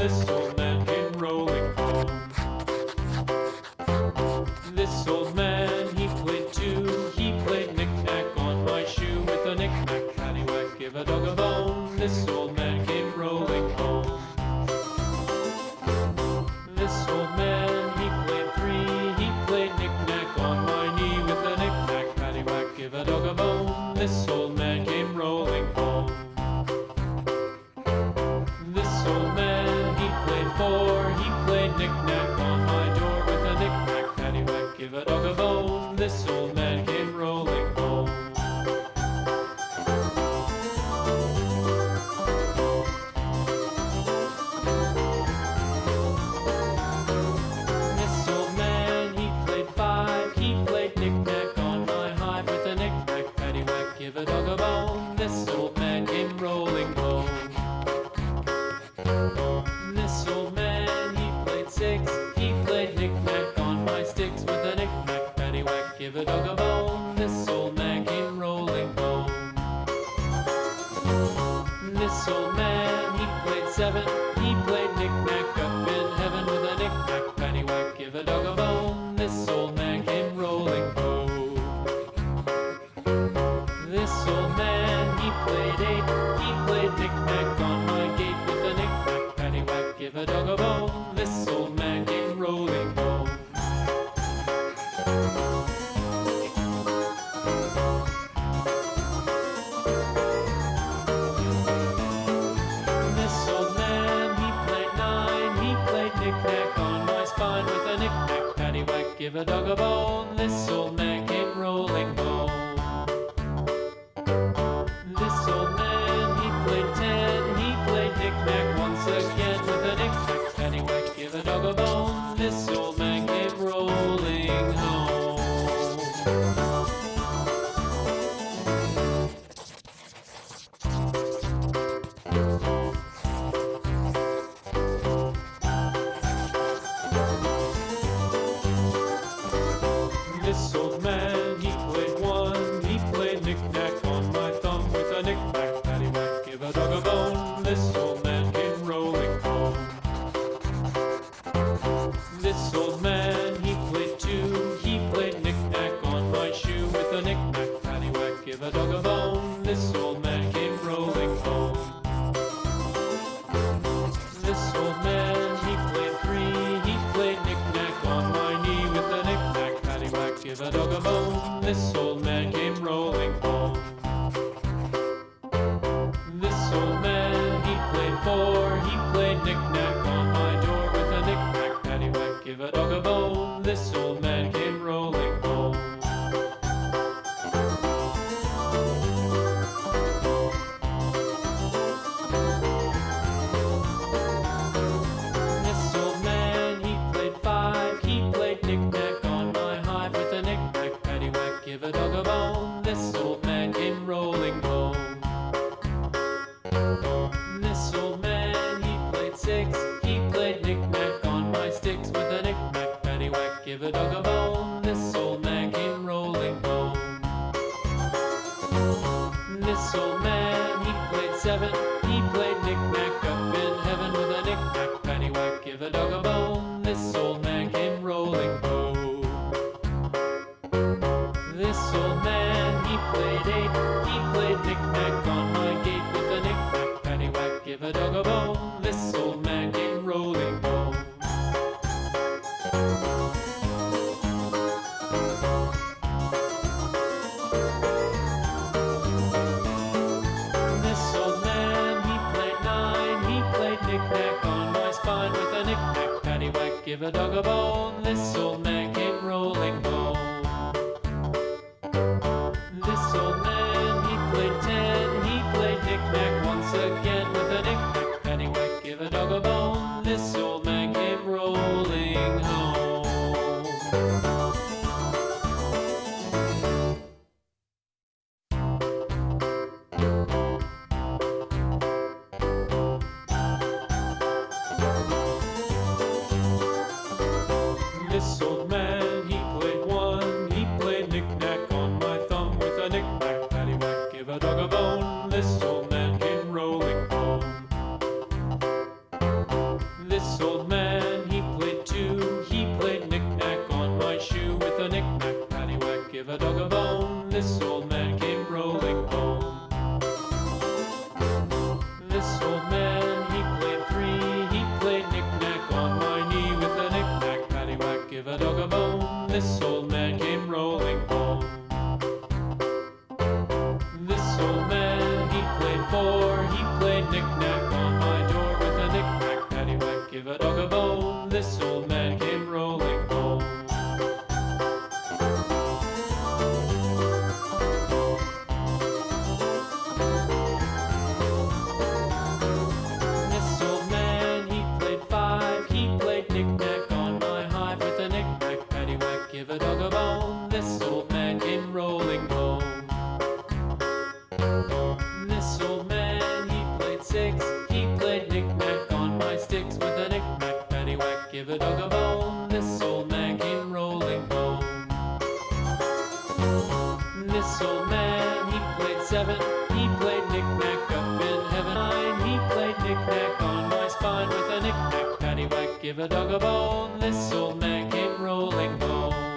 This old man came rolling home. This old man, he played too. He played knick-knack on my shoe with a knick-knack, paddywhack, give a dog a bone. This old man came rolling home. This old man, he played three. He played knick-knack on my knee with a knick-knack, paddywhack, give a dog a bone. This old man came rolling home. This old man, he played four. He played knick-knack on my door with a knick-knack, paddywhack, give a dog a bone. This old man came rolling home. This old man, he played five. He played knick-knack on my hive with a knick-knack, paddywhack, give a dog a bone. This old man came rolling home. This old man, he played six. He played knick-knack on my sticks with a knick-knack, paddywhack, give a dog a bone. This old man came rolling home. This old man, he played seven. He played knick-knack up in heaven with a knick-knack, paddywhack, give a dog a bone. This old man came rolling home. This old man, he played eight. He played knick-knack on my gate with a knick-knack, paddywhack, give a dog a bone. This old man came rolling home. This old man, he played nine. He played knick-knack on my spine with a knick-knack, paddywhack, give a dog a bone. This old man came rolling home. This old man, he played ten. He played knick-knack once again with a knick-knack, paddywhack, give a dog a bone. This old man came rolling home. This old man, he played one. He played knick-knack on my thumb with a knick-knack, paddywhack, give a dog a bone. This old man came rolling home. This old man, he played two. He played knick-knack on my shoe with a knick-knack, paddywhack, give a dog a bone. This old man came rolling home. This old man, he played three. He played knick-knack on my knee with a knick-knack, paddywhack, give a dog a bone. This old man came rolling home. This old man, he played four. He played knick-knack on my door with a knick-knack, paddywhack, give a dog a bone. This old man came rolling home. This old man, he played five. He played knick-knack on my hive with a knick-knack, paddywhack, give a dog a bone. This old man came rolling home. This old man, he played six. He played knick-knack on my sticks with a knick-knack, paddywhack, give a dog a bone. This old man came rolling home. This old man, he played seven. He played knick-knack up in heaven with a knick-knack, paddywhack, give a dog a bone. This old man came rolling home. This old man, he played eight. He played knick-knack on my gate with a knick-knack, paddywhack, give a dog a bone. This old man came rolling home. This old man, he played nine. He played knick-knack on my spine with a knick-knack, paddywhack, give a dog a bone. This old man came rolling home. This old man, he played ten. He played knick-knack once again with a knick-knack, paddywhack, give a dog a bone. This old man came rolling home. This old man, he played one. He played knick-knack on my thumb with a knick-knack, paddywhack, give a dog a bone. This old man came rolling home. This old man, he played too. He played knick-knack on my shoe with a knick-knack, paddywhack, give a dog a bone. This old man came rolling home. This old man, he played three. He played knick-knack on my knee with a knick-knack, paddywhack, give a dog a bone. This old man came rolling home. This old man, he played four. He played knick-knack on my door with a knick-knack, paddywhack, give a dog a bone. This old man came rolling home. This old man, he played five. He played knick-knack on my hive with a knick-knack, paddywhack, give a dog a bone. This old man came rolling home. This old man, he played six. He played knick-knack on my sticks with a knick-knack, paddywhack, give a dog a bone. This old man came rolling home. This old man, he played seven. He played knick-knack up in heaven. He played knick-knack on my spine with a knick-knack, paddywhack, give a dog a bone. This old man came rolling home.